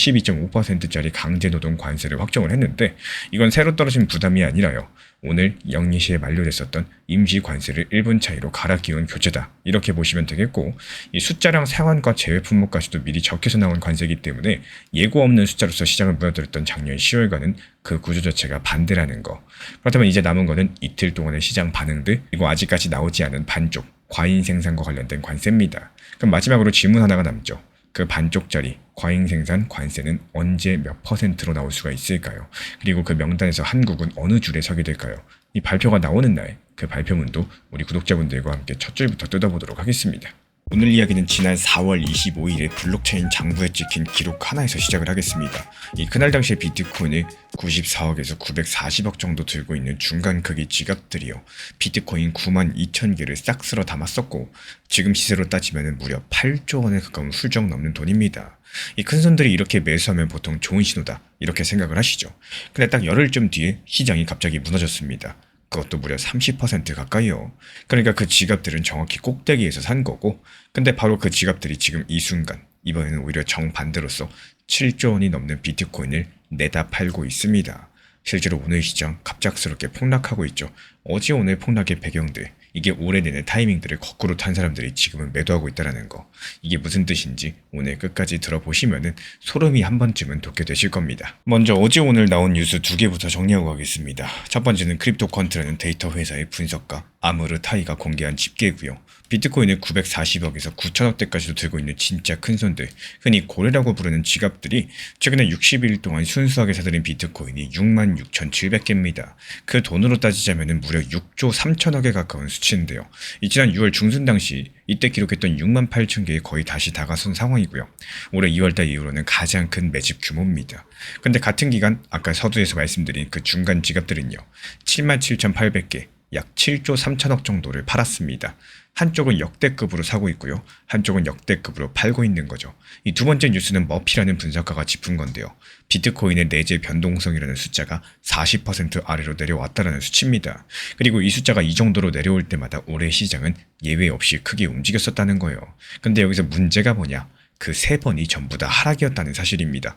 12.5%짜리 강제노동 관세를 확정을 했는데, 이건 새로 떨어진 부담이 아니라요, 오늘 영리시에 만료됐었던 임시 관세를 1분 차이로 갈아 끼운 교체다, 이렇게 보시면 되겠고, 이 숫자랑 상한과 제외 품목까지도 미리 적혀서 나온 관세이기 때문에 예고 없는 숫자로서 시장을 무너뜨렸던 작년 10월과는 그 구조 자체가 반대라는 거. 그렇다면 이제 남은 거는 이틀 동안의 시장 반응들, 그리고 아직까지 나오지 않은 반쪽 과잉 생산과 관련된 관세입니다. 그럼 마지막으로 질문 하나가 남죠. 그 반쪽짜리 과잉 생산 관세는 언제 몇 %로 나올 수가 있을까요? 그리고 그 명단에서 한국은 어느 줄에 서게 될까요? 이 발표가 나오는 날 그 발표문도 우리 구독자분들과 함께 첫 줄부터 뜯어보도록 하겠습니다. 오늘 이야기는 지난 4월 25일에 블록체인 장부에 찍힌 기록 하나에서 시작을 하겠습니다. 이 그날 당시에 비트코인을 94억에서 940억 정도 들고 있는 중간 크기 지갑들이요, 비트코인 92,000개를 싹 쓸어 담았었고, 지금 시세로 따지면 무려 8조 원에 가까운 훌쩍 넘는 돈입니다. 이 큰 손들이 이렇게 매수하면 보통 좋은 신호다, 이렇게 생각을 하시죠. 근데 딱 열흘쯤 뒤에 시장이 갑자기 무너졌습니다. 그것도 무려 30% 가까이요. 그러니까 그 지갑들은 정확히 꼭대기에서 산 거고, 근데 바로 그 지갑들이 지금 이 순간 이번에는 오히려 정반대로서 7조 원이 넘는 비트코인을 내다 팔고 있습니다. 실제로 오늘 시장 갑작스럽게 폭락하고 있죠. 어제 오늘 폭락의 배경들, 이게 올해 내내 타이밍들을 거꾸로 탄 사람들이 지금은 매도하고 있다는 거. 이게 무슨 뜻인지 오늘 끝까지 들어보시면은 소름이 한 번쯤은 돋게 되실 겁니다. 먼저 어제 오늘 나온 뉴스 두 개부터 정리하고 가겠습니다. 첫 번째는 크립토컨트라는 데이터 회사의 분석가 아무르타이가 공개한 집계고요. 비트코인을 940억에서 9천억대까지도 들고 있는 진짜 큰 손들, 흔히 고래라고 부르는 지갑들이 최근에 60일 동안 순수하게 사들인 비트코인이 66,700개입니다. 그 돈으로 따지자면 무려 6조 3천억에 가까운 수치인데요. 이 지난 6월 중순 당시 이때 기록했던 6만 8천 개에 거의 다시 다가선 상황이고요. 올해 2월달 이후로는 가장 큰 매집 규모입니다. 근데 같은 기간 아까 서두에서 말씀드린 그 중간 지갑들은요. 77,800개, 약 7조 3천억 정도를 팔았습니다. 한쪽은 역대급으로 사고 있고요. 한쪽은 역대급으로 팔고 있는 거죠. 이 두 번째 뉴스는 머피라는 분석가가 짚은 건데요. 비트코인의 내재 변동성이라는 숫자가 40% 아래로 내려왔다는 수치입니다. 그리고 이 숫자가 이 정도로 내려올 때마다 올해 시장은 예외 없이 크게 움직였었다는 거예요. 근데 여기서 문제가 뭐냐? 그 세 번이 전부 다 하락이었다는 사실입니다.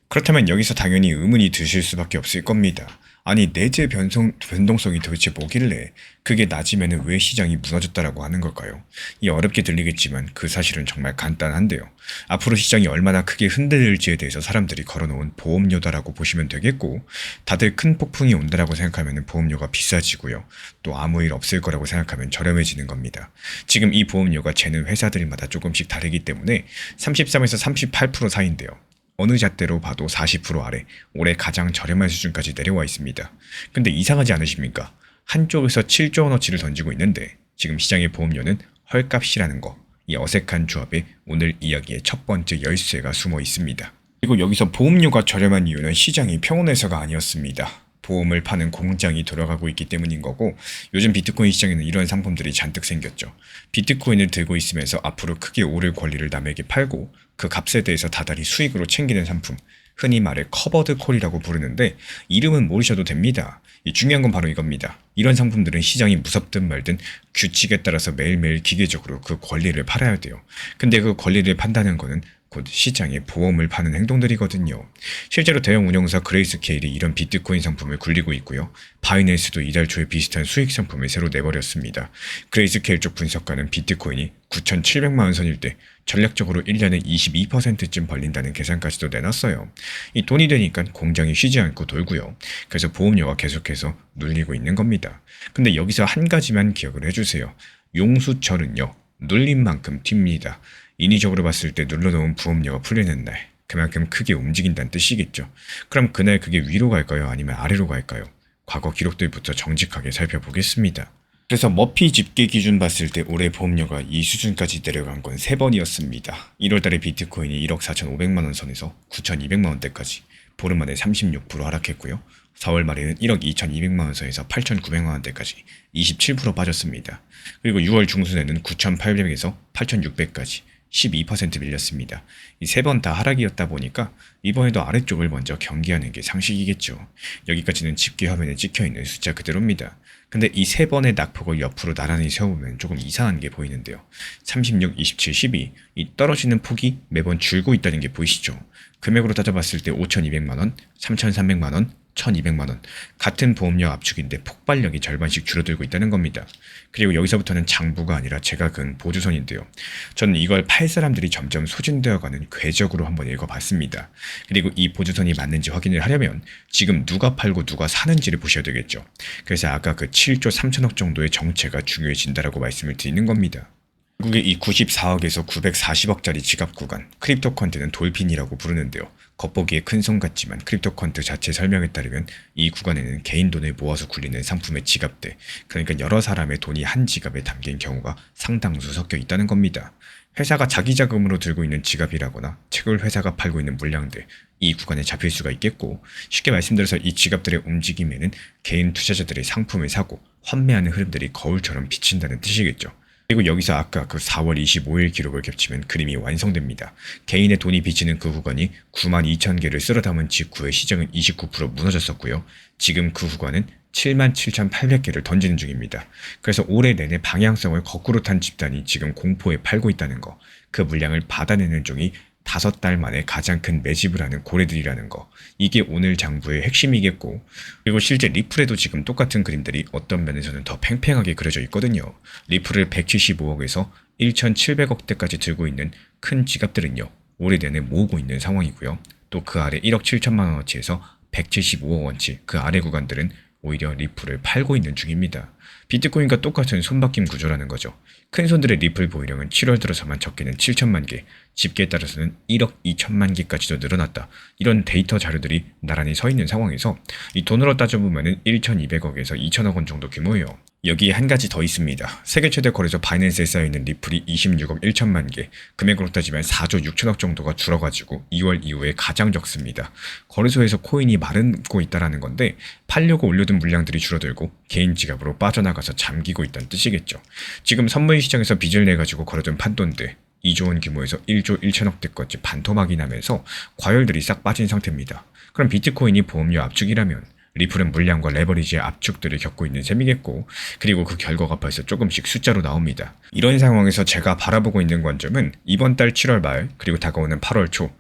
그렇다면 여기서 당연히 의문이 드실 수밖에 없을 겁니다. 아니 내재 변동성이 도대체 뭐길래 그게 낮으면 왜 시장이 무너졌다라고 하는 걸까요? 이 어렵게 들리겠지만 그 사실은 정말 간단한데요. 앞으로 시장이 얼마나 크게 흔들릴지에 대해서 사람들이 걸어놓은 보험료다라고 보시면 되겠고, 다들 큰 폭풍이 온다라고 생각하면 보험료가 비싸지고요. 또 아무 일 없을 거라고 생각하면 저렴해지는 겁니다. 지금 이 보험료가 재는 회사들마다 조금씩 다르기 때문에 33에서 38% 사이인데요. 어느 잣대로 봐도 40% 아래, 올해 가장 저렴한 수준까지 내려와 있습니다. 근데 이상하지 않으십니까? 한쪽에서 7조 원어치를 던지고 있는데 지금 시장의 보험료는 헐값이라는 거. 이 어색한 조합에 오늘 이야기의 첫 번째 열쇠가 숨어 있습니다. 그리고 여기서 보험료가 저렴한 이유는 시장이 평온해서가 아니었습니다. 보험을 파는 공장이 돌아가고 있기 때문인 거고, 요즘 비트코인 시장에는 이런 상품들이 잔뜩 생겼죠. 비트코인을 들고 있으면서 앞으로 크게 오를 권리를 남에게 팔고 그 값에 대해서 다달이 수익으로 챙기는 상품, 흔히 말해 커버드 콜이라고 부르는데 이름은 모르셔도 됩니다. 중요한 건 바로 이겁니다. 이런 상품들은 시장이 무섭든 말든 규칙에 따라서 매일매일 기계적으로 그 권리를 팔아야 돼요. 근데 그 권리를 판다는 거는 곧 시장에 보험을 파는 행동들이거든요. 실제로 대형 운용사 그레이스케일이 이런 비트코인 상품을 굴리고 있고요. 바이낸스도 이달 초에 비슷한 수익 상품을 새로 내버렸습니다. 그레이스케일 쪽 분석가는 비트코인이 9,700만 원 선일 때 전략적으로 1년에 22%쯤 벌린다는 계산까지도 내놨어요. 이 돈이 되니까 공장이 쉬지 않고 돌고요. 그래서 보험료가 계속해서 눌리고 있는 겁니다. 근데 여기서 한 가지만 기억을 해주세요. 용수철은요, 눌린 만큼 튑니다. 인위적으로 봤을 때 눌러놓은 보험료가 풀리는 날, 그만큼 크게 움직인다는 뜻이겠죠. 그럼 그날 그게 위로 갈까요? 아니면 아래로 갈까요? 과거 기록들부터 정직하게 살펴보겠습니다. 그래서 머피 집계 기준 봤을 때 올해 보험료가 이 수준까지 내려간 건 3번이었습니다. 1월달에 비트코인이 1억 4,500만 원 선에서 9,200만 원대까지 보름 만에 36% 하락했고요. 4월 말에는 1억 2,200만 원 선에서 8,900만 원대까지 27% 빠졌습니다. 그리고 6월 중순에는 9,800에서 8,600까지 12% 밀렸습니다. 이 세 번 다 하락이었다 보니까 이번에도 아래쪽을 먼저 경계하는 게 상식이겠죠. 여기까지는 집계 화면에 찍혀있는 숫자 그대로입니다. 근데 이 세 번의 낙폭을 옆으로 나란히 세우면 조금 이상한 게 보이는데요. 36, 27, 12, 이 떨어지는 폭이 매번 줄고 있다는 게 보이시죠? 금액으로 따져봤을 때 5,200만 원, 3,300만 원, 1,200만 원, 같은 보험료 압축인데 폭발력이 절반씩 줄어들고 있다는 겁니다. 그리고 여기서부터는 장부가 아니라 제가 그은 보조선인데요. 저는 이걸 팔 사람들이 점점 소진되어가는 궤적으로 한번 읽어봤습니다. 그리고 이 보조선이 맞는지 확인을 하려면 지금 누가 팔고 누가 사는지를 보셔야 되겠죠. 그래서 아까 그 7조 3천억 정도의 정체가 중요해진다라고 말씀을 드리는 겁니다. 결국에 이 94억에서 940억짜리 지갑 구간, 크립토컨트는 돌핀이라고 부르는데요. 겉보기에 큰 손 같지만 크립토컨트 자체 설명에 따르면 이 구간에는 개인 돈을 모아서 굴리는 상품의 지갑들, 그러니까 여러 사람의 돈이 한 지갑에 담긴 경우가 상당수 섞여 있다는 겁니다. 회사가 자기 자금으로 들고 있는 지갑이라거나 책을 회사가 팔고 있는 물량들, 이 구간에 잡힐 수가 있겠고, 쉽게 말씀드려서 이 지갑들의 움직임에는 개인 투자자들의 상품을 사고 환매하는 흐름들이 거울처럼 비친다는 뜻이겠죠. 그리고 여기서 아까 그 4월 25일 기록을 겹치면 그림이 완성됩니다. 개인의 돈이 비치는 그 구간이 92,000개를 쓸어 담은 직후에 시장은 29% 무너졌었고요. 지금 그 구간은 77,800개를 던지는 중입니다. 그래서 올해 내내 방향성을 거꾸로 탄 집단이 지금 공포에 팔고 있다는 거, 그 물량을 받아내는 중이 5달 만에 가장 큰 매집을 하는 고래들이라는 거, 이게 오늘 장부의 핵심이겠고, 그리고 실제 리플에도 지금 똑같은 그림들이 어떤 면에서는 더 팽팽하게 그려져 있거든요. 리플을 175억에서 1,700억대까지 들고 있는 큰 지갑들은요, 올해 내내 모으고 있는 상황이고요. 또 그 아래 1억 7천만 원어치에서 175억 원치, 그 아래 구간들은 오히려 리플을 팔고 있는 중입니다. 비트코인과 똑같은 손바뀜 구조라는 거죠. 큰 손들의 리플 보유량은 7월 들어서만 적게는 7천만 개, 집계에 따라서는 1억 2천만 개까지도 늘어났다. 이런 데이터 자료들이 나란히 서 있는 상황에서 이 돈으로 따져보면 1,200억에서 2천억 원 정도 규모예요. 여기에 한 가지 더 있습니다. 세계 최대 거래소 바이낸스에 쌓여있는 리플이 26억 1천만 개, 금액으로 따지면 4조 6천억 정도가 줄어가지고 2월 이후에 가장 적습니다. 거래소에서 코인이 마르고 있다는 건데 팔려고 올려둔 물량들이 줄어들고 개인 지갑으로 빠져나가서 잠기고 있다는 뜻이겠죠. 지금 선물 시장에서 빚을 내가지고 걸어둔 판돈들 2조 원 규모에서 1조 1천억대까지 반토막이 나면서 과열들이 싹 빠진 상태입니다. 그럼 비트코인이 보험료 압축이라면 리플은 물량과 레버리지의 압축들을 겪고 있는 셈이겠고, 그리고 그 결과가 벌써 조금씩 숫자로 나옵니다. 이런 상황에서 제가 바라보고 있는 관점은 이번 달 7월 말 그리고 다가오는 8월 초,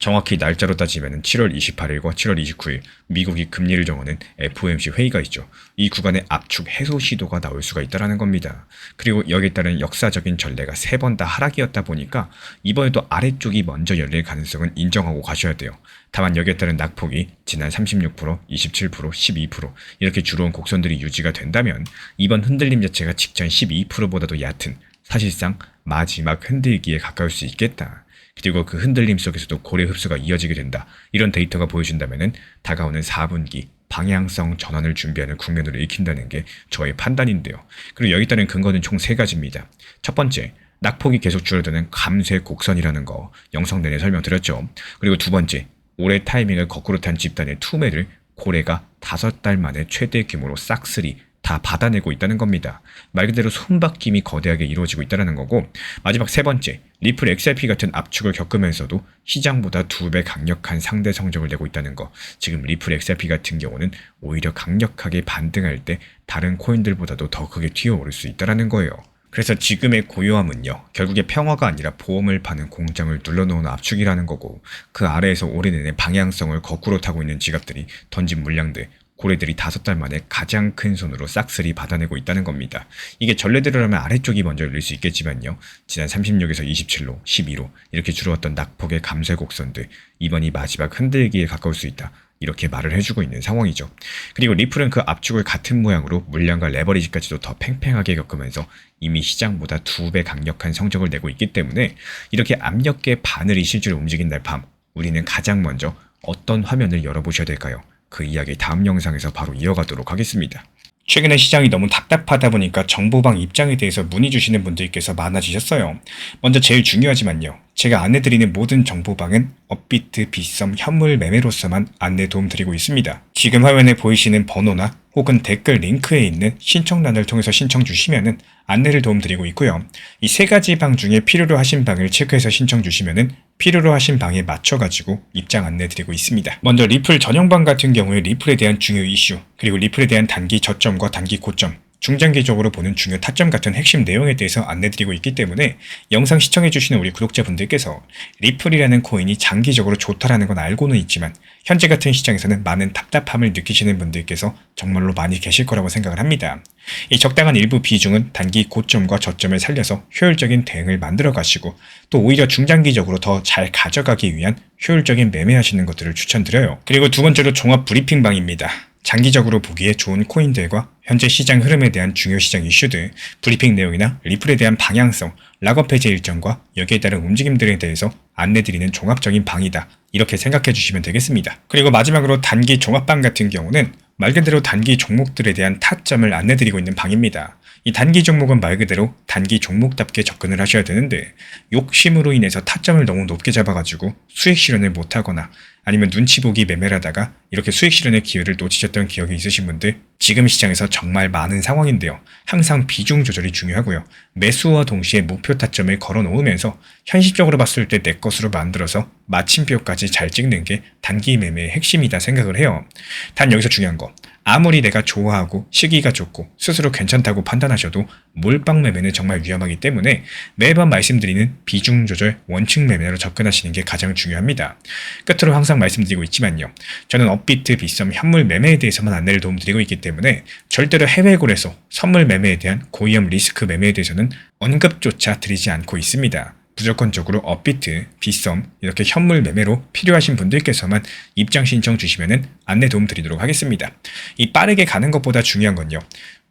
정확히 날짜로 따지면 7월 28일과 7월 29일 미국이 금리를 정하는 FOMC 회의가 있죠. 이 구간에 압축 해소 시도가 나올 수가 있다는 겁니다. 그리고 여기에 따른 역사적인 전례가 3번 다 하락이었다 보니까 이번에도 아래쪽이 먼저 열릴 가능성은 인정하고 가셔야 돼요. 다만 여기에 따른 낙폭이 지난 36%, 27%, 12% 이렇게 주로온 곡선들이 유지가 된다면 이번 흔들림 자체가 직전 12%보다도 얕은, 사실상 마지막 흔들기에 가까울 수 있겠다. 그리고 그 흔들림 속에서도 고래 흡수가 이어지게 된다. 이런 데이터가 보여준다면 다가오는 4분기 방향성 전환을 준비하는 국면으로 읽힌다는 게 저의 판단인데요. 그리고 여기 따른 근거는 총 3가지입니다. 첫 번째, 낙폭이 계속 줄어드는 감쇄 곡선이라는 거 영상 내내 설명드렸죠. 그리고 두 번째, 올해 타이밍을 거꾸로 탄 집단의 투매를 고래가 5달 만에 최대 규모로 싹쓸이 다 받아내고 있다는 겁니다. 말 그대로 손바뀜이 거대하게 이루어지고 있다는 거고, 마지막 3번째, 리플 XRP 같은 압축을 겪으면서도 시장보다 2배 강력한 상대 성적을 내고 있다는 거. 지금 리플 XRP 같은 경우는 오히려 강력하게 반등할 때 다른 코인들보다도 더 크게 튀어오를 수 있다는 거예요. 그래서 지금의 고요함은요, 결국에 평화가 아니라 보험을 파는 공장을 눌러놓은 압축이라는 거고, 그 아래에서 올해 내내 방향성을 거꾸로 타고 있는 지갑들이 던진 물량들, 고래들이 5달 만에 가장 큰 손으로 싹쓸이 받아내고 있다는 겁니다. 이게 전례대로라면 아래쪽이 먼저 열릴 수 있겠지만요. 지난 36에서 27로, 12로 이렇게 줄어왔던 낙폭의 감쇄 곡선들, 이번이 마지막 흔들기에 가까울 수 있다. 이렇게 말을 해주고 있는 상황이죠. 그리고 리플은 그 압축을 같은 모양으로 물량과 레버리지까지도 더 팽팽하게 겪으면서 이미 시장보다 2배 강력한 성적을 내고 있기 때문에 이렇게 압력계 바늘이 실제로 움직인 날 밤, 우리는 가장 먼저 어떤 화면을 열어보셔야 될까요? 그 이야기 다음 영상에서 바로 이어가도록 하겠습니다. 최근에 시장이 너무 답답하다 보니까 정보방 입장에 대해서 문의 주시는 분들께서 많아지셨어요. 먼저 제일 중요하지만요. 제가 안내드리는 모든 정보방은 업비트, 빗썸, 현물 매매로서만 안내 도움드리고 있습니다. 지금 화면에 보이시는 번호나 혹은 댓글 링크에 있는 신청란을 통해서 신청 주시면은 안내를 도움드리고 있고요. 이 3가지 방 중에 필요로 하신 방을 체크해서 신청 주시면은 필요로 하신 방에 맞춰가지고 입장 안내드리고 있습니다. 먼저 리플 전용방 같은 경우에 리플에 대한 중요 이슈, 그리고 리플에 대한 단기 저점과 단기 고점, 중장기적으로 보는 중요 타점 같은 핵심 내용에 대해서 안내드리고 있기 때문에 영상 시청해주시는 우리 구독자분들께서 리플이라는 코인이 장기적으로 좋다라는 건 알고는 있지만 현재 같은 시장에서는 많은 답답함을 느끼시는 분들께서 정말로 많이 계실 거라고 생각을 합니다. 이 적당한 일부 비중은 단기 고점과 저점을 살려서 효율적인 대응을 만들어 가시고 또 오히려 중장기적으로 더 잘 가져가기 위한 효율적인 매매하시는 것들을 추천드려요. 그리고 두 번째로 종합 브리핑방입니다. 장기적으로 보기에 좋은 코인들과 현재 시장 흐름에 대한 중요 시장 이슈들, 브리핑 내용이나 리플에 대한 방향성, 락업 해제 일정과 여기에 따른 움직임들에 대해서 안내드리는 종합적인 방이다. 이렇게 생각해 주시면 되겠습니다. 그리고 마지막으로 단기 종합방 같은 경우는 말 그대로 단기 종목들에 대한 타점을 안내드리고 있는 방입니다. 이 단기 종목은 말 그대로 단기 종목답게 접근을 하셔야 되는데 욕심으로 인해서 타점을 너무 높게 잡아가지고 수익 실현을 못하거나 아니면 눈치 보기 매매를 하다가 이렇게 수익 실현의 기회를 놓치셨던 기억이 있으신 분들 지금 시장에서 정말 많은 상황인데요. 항상 비중 조절이 중요하고요. 매수와 동시에 목표 타점을 걸어 놓으면서 현실적으로 봤을 때 내 것으로 만들어서 마침표까지 잘 찍는 게 단기 매매의 핵심이다 생각을 해요. 단 여기서 중요한 거, 아무리 내가 좋아하고 시기가 좋고 스스로 괜찮다고 판단하셔도 몰빵 매매는 정말 위험하기 때문에 매번 말씀드리는 비중 조절 원칙 매매로 접근하시는 게 가장 중요합니다. 끝으로 항상 말씀드리고 있지만요. 저는 업비트, 빗썸, 현물 매매에 대해서만 안내를 도움드리고 있기 때문에 절대로 해외골에서 선물 매매에 대한 고위험 리스크 매매에 대해서는 언급조차 드리지 않고 있습니다. 무조건적으로 업비트, 빗썸 이렇게 현물 매매로 필요하신 분들께서만 입장 신청 주시면은 안내 도움 드리도록 하겠습니다. 이 빠르게 가는 것보다 중요한 건요.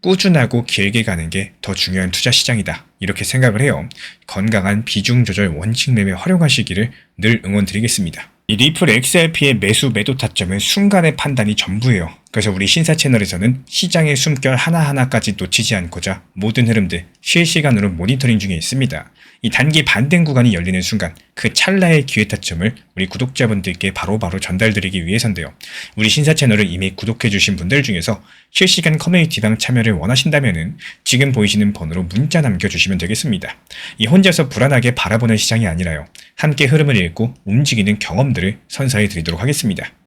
꾸준하고 길게 가는 게 더 중요한 투자 시장이다. 이렇게 생각을 해요. 건강한 비중 조절 원칙 매매 활용하시기를 늘 응원드리겠습니다. 이 리플 XRP의 매수 매도 타점은 순간의 판단이 전부예요. 그래서 우리 신사 채널에서는 시장의 숨결 하나하나까지 놓치지 않고자 모든 흐름들 실시간으로 모니터링 중에 있습니다. 이 단기 반등 구간이 열리는 순간 그 찰나의 기회 타점을 우리 구독자분들께 바로바로 전달드리기 위해서인데요. 우리 신사 채널을 이미 구독해주신 분들 중에서 실시간 커뮤니티방 참여를 원하신다면 지금 보이시는 번호로 문자 남겨주시면 되겠습니다. 이 혼자서 불안하게 바라보는 시장이 아니라요. 함께 흐름을 읽고 움직이는 경험들을 선사해 드리도록 하겠습니다.